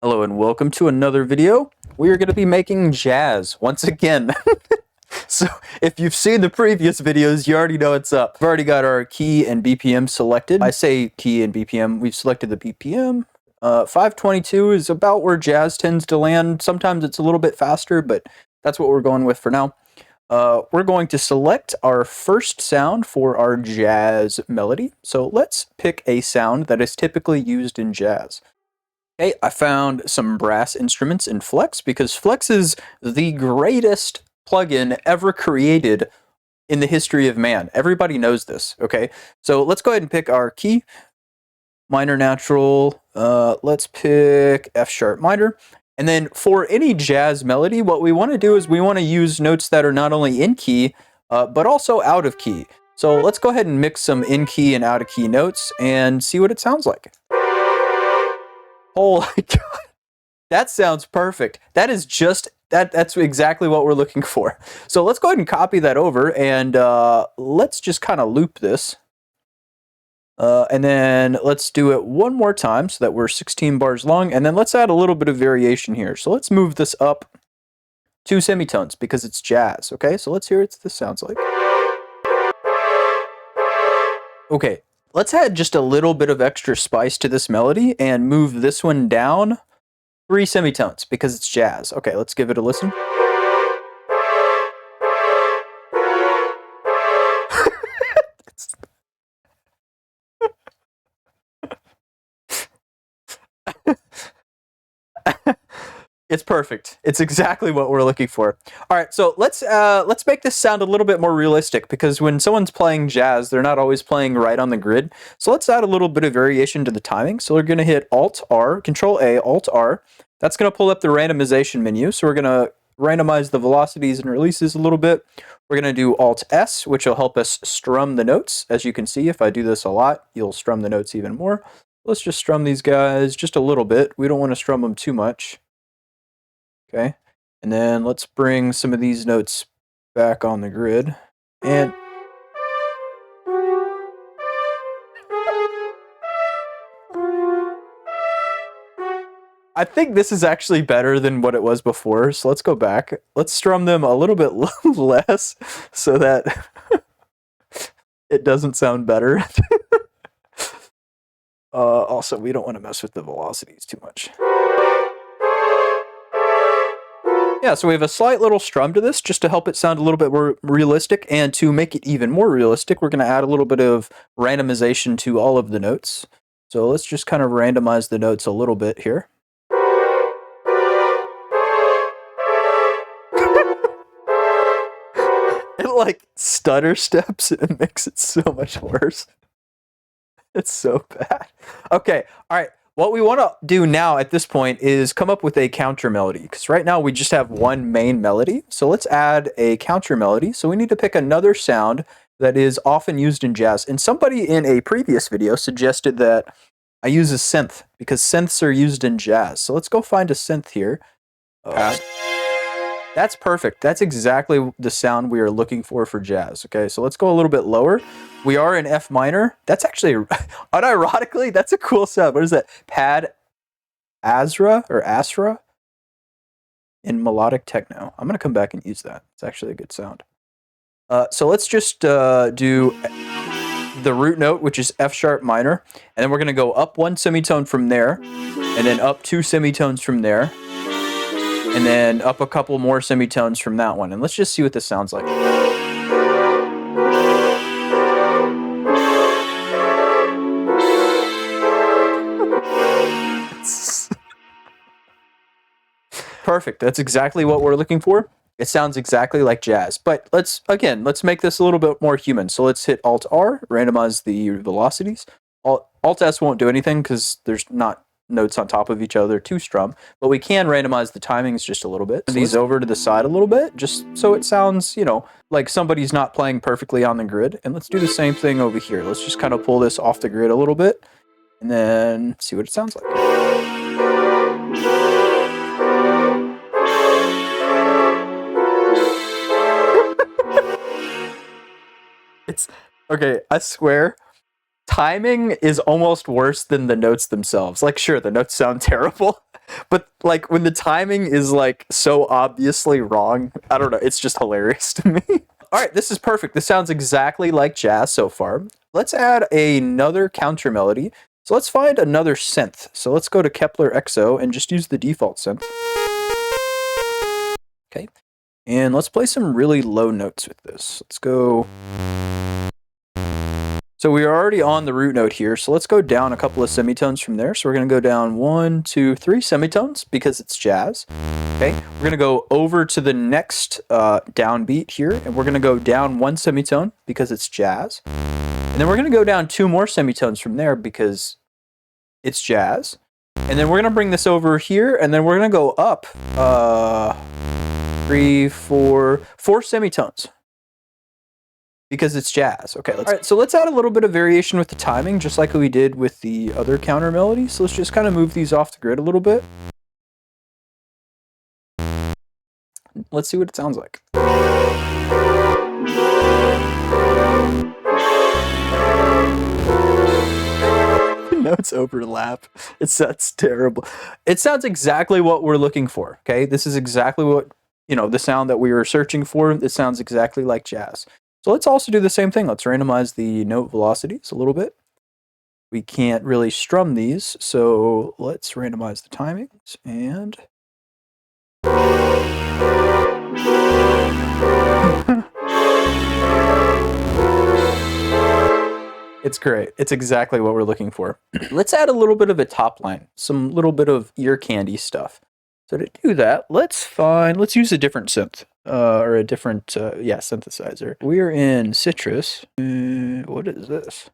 Hello and welcome to another video. We are going to be making jazz once again. So if you've seen the previous videos, you already know what's up. We've already got our key and BPM selected. I say key and BPM, we've selected the BPM. 522 is about where jazz tends to land. Sometimes it's a little bit faster, but that's what we're going with for now. We're going to select our first sound for our jazz melody. So let's pick a sound that is typically used in jazz. Okay, I found some brass instruments in Flex because Flex is the greatest plugin ever created in the history of man. Everybody knows this, okay? So let's go ahead and pick our key, minor natural. Let's pick F sharp minor. And then for any jazz melody, what we want to do is we want to use notes that are not only in key, but also out of key. So let's go ahead and mix some in key and out of key notes and see what it sounds like. Oh my god, that sounds perfect. That is just, that's exactly what we're looking for. So let's go ahead and copy that over and let's just kind of loop this. And then let's do it one more time so that we're 16 bars long. And then let's add a little bit of variation here. So let's move this up 2 semitones because it's jazz. Okay, so let's hear what this sounds like. Okay, let's add just a little bit of extra spice to this melody and move this one down 3 semitones because it's jazz. Okay, let's give it a listen. It's perfect. It's exactly what we're looking for. All right, so let's make this sound a little bit more realistic because when someone's playing jazz, they're not always playing right on the grid. So let's add a little bit of variation to the timing. So we're going to hit Alt-R, Control-A, Alt-R. That's going to pull up the randomization menu. So we're going to randomize the velocities and releases a little bit. We're going to do Alt-S, which will help us strum the notes. As you can see, if I do this a lot, you'll strum the notes even more. Let's just strum these guys just a little bit. We don't want to strum them too much. Okay, and then let's bring some of these notes back on the grid. And I think this is actually better than what it was before, so let's go back. Let's strum them a little bit less so that it doesn't sound better. Also, we don't want to mess with the velocities too much. Yeah, so we have a slight little strum to this just to help it sound a little bit more realistic, and to make it even more realistic, we're going to add a little bit of randomization to all of the notes. So let's just kind of randomize the notes a little bit here. It like stutter steps and it makes it so much worse. It's so bad. Okay, all right. What we want to do now at this point is come up with a counter melody, because right now we just have one main melody. So let's add a counter melody. So we need to pick another sound that is often used in jazz. And somebody in a previous video suggested that I use a synth because synths are used in jazz. So let's go find a synth here. That's perfect. That's exactly the sound we are looking for jazz. Okay, so let's go a little bit lower. We are in F minor. That's actually, unironically, that's a cool sound. What is that? Pad Asra or Asra in melodic techno. I'm going to come back and use that. It's actually a good sound. So let's just do the root note, which is F sharp minor. And then we're going to go up 1 semitone from there, and then up 2 semitones from there, and then up a couple more semitones from that one. And let's just see what this sounds like. Perfect. That's exactly what we're looking for. It sounds exactly like jazz. But let's make this a little bit more human. So let's hit Alt-R, randomize the velocities. Alt-S won't do anything because there's not notes on top of each other to strum, but we can randomize the timings just a little bit. These over to the side a little bit, just so it sounds, you know, like somebody's not playing perfectly on the grid. And let's do the same thing over here. Let's just kind of pull this off the grid a little bit and then see what it sounds like. It's okay, I swear. Timing is almost worse than the notes themselves. Like, sure, the notes sound terrible, But like when the timing is like so obviously wrong, I don't know, it's just hilarious to me. All right, this is perfect. This sounds exactly like jazz so far. Let's add another counter melody. So let's find another synth. So let's go to Kepler XO and just use the default synth. Okay. And let's play some really low notes with this. Let's go. So we are already on the root note here. So let's go down a couple of semitones from there. So we're going to go down 1, 2, 3 semitones because it's jazz. Okay. We're going to go over to the next downbeat here. And we're going to go down 1 semitone because it's jazz. And then we're going to go down 2 more semitones from there because it's jazz. And then we're going to bring this over here. And then we're going to go up 4 semitones because it's jazz. Okay, all right, so let's add a little bit of variation with the timing, just like we did with the other counter melody. So let's just kind of move these off the grid a little bit. Let's see what it sounds like. Notes overlap. That's terrible. It sounds exactly what we're looking for. Okay, this is exactly what, you know, the sound that we were searching for. It sounds exactly like jazz. So let's also do the same thing. Let's randomize the note velocities a little bit. We can't really strum these, so let's randomize the timings and it's great. It's exactly what we're looking for. Let's add a little bit of a top line, some little bit of ear candy stuff. So to do that, let's use a different synth, or a different, synthesizer. We are in Citrus. What is this?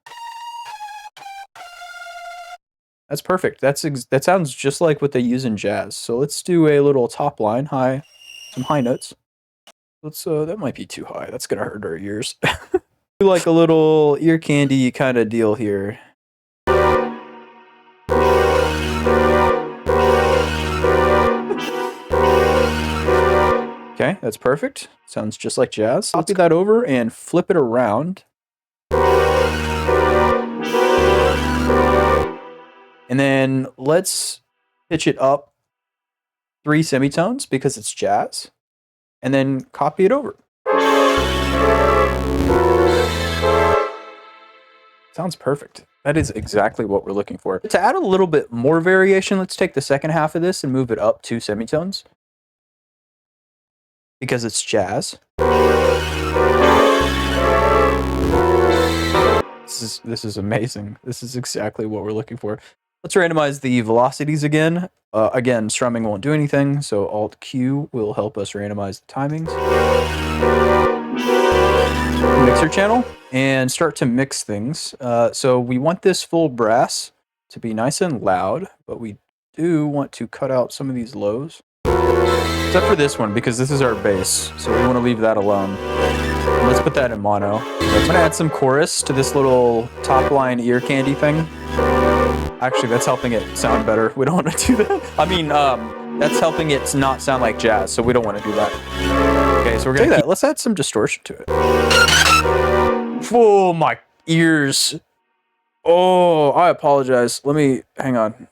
That's perfect. That sounds just like what they use in jazz. So let's do a little top line, some high notes. That might be too high. That's gonna hurt our ears. Do like a little ear candy kind of deal here. Okay, that's perfect. Sounds just like jazz. Copy that over and flip it around. And then let's pitch it up 3 semitones because it's jazz. And then copy it over. Sounds perfect. That is exactly what we're looking for. To add a little bit more variation, let's take the second half of this and move it up 2 semitones. Because it's jazz. This is amazing. This is exactly what we're looking for. Let's randomize the velocities again. Again, strumming won't do anything, so Alt-Q will help us randomize the timings. Mixer channel, and start to mix things. So we want this full brass to be nice and loud, but we do want to cut out some of these lows. Except for this one, because this is our bass, so we want to leave that alone. Let's put that in mono. So I'm going to add some chorus to this little top line ear candy thing. Actually, that's helping it sound better. We don't want to do that. I mean, that's helping it not sound like jazz, so we don't want to do that. Okay, so we're going to do that. Let's add some distortion to it. Oh, my ears. Oh, I apologize. Hang on.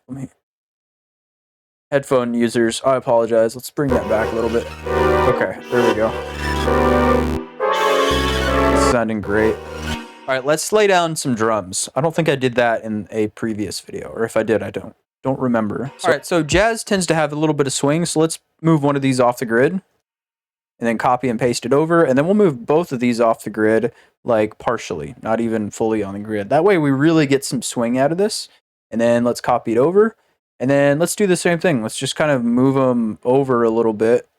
Headphone users, I apologize. Let's bring that back a little bit. Okay, there we go. It's sounding great. All right, let's lay down some drums. I don't think I did that in a previous video, or if I did, I don't remember. All right, so jazz tends to have a little bit of swing, so let's move one of these off the grid, and then copy and paste it over, and then we'll move both of these off the grid, like partially, not even fully on the grid. That way we really get some swing out of this, and then let's copy it over. And then let's do the same thing. Let's just kind of move them over a little bit.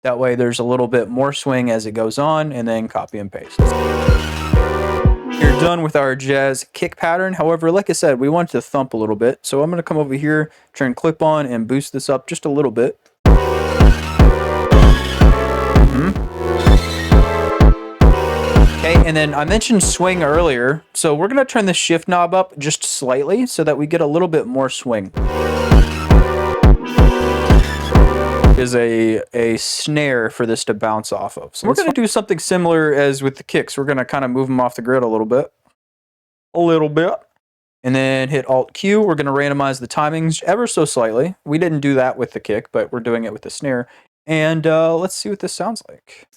That way there's a little bit more swing as it goes on, and then copy and paste. You're done with our jazz kick pattern. However, like I said, we want it to thump a little bit. So I'm going to come over here, turn clip on, and boost this up just a little bit. Okay, and then I mentioned swing earlier, so we're going to turn the shift knob up just slightly so that we get a little bit more swing. Is a snare for this to bounce off of. So we're going to do something similar as with the kicks. We're going to kind of move them off the grid a little bit. And then hit Alt Q. We're going to randomize the timings ever so slightly. We didn't do that with the kick, but we're doing it with the snare. And let's see what this sounds like.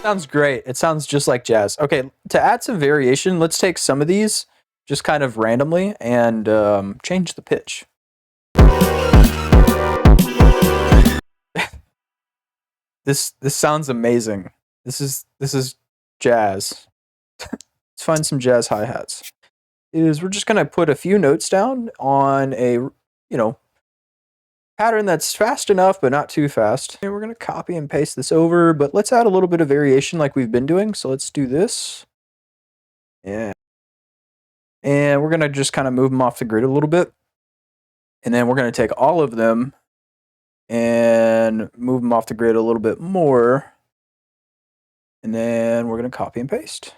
Sounds great. It sounds just like jazz. Okay, to add some variation, let's take some of these just kind of randomly and change the pitch. This sounds amazing. This is jazz. Let's find some jazz hi-hats. We're just gonna put a few notes down on a pattern that's fast enough but not too fast. And we're gonna copy and paste this over, but let's add a little bit of variation like we've been doing. So let's do this. Yeah. And we're gonna just kind of move them off the grid a little bit. And then we're gonna take all of them and move them off the grid a little bit more. And then we're gonna copy and paste.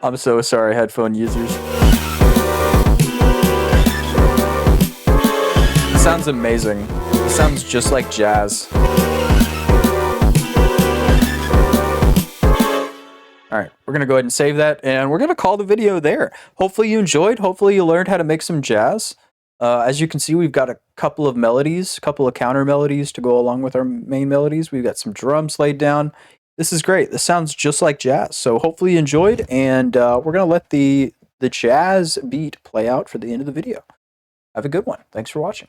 I'm so sorry, headphone users. It sounds amazing. It sounds just like jazz. All right, we're gonna go ahead and save that, and we're gonna call the video there. Hopefully you enjoyed. Hopefully you learned how to make some jazz. As you can see, we've got a couple of melodies, a couple of counter melodies to go along with our main melodies. We've got some drums laid down. This is great. This sounds just like jazz. So hopefully you enjoyed, and we're gonna let the jazz beat play out for the end of the video. Have a good one. Thanks for watching.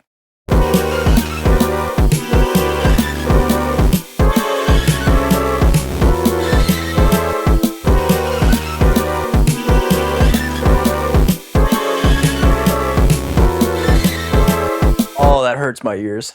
Oh, that hurts my ears.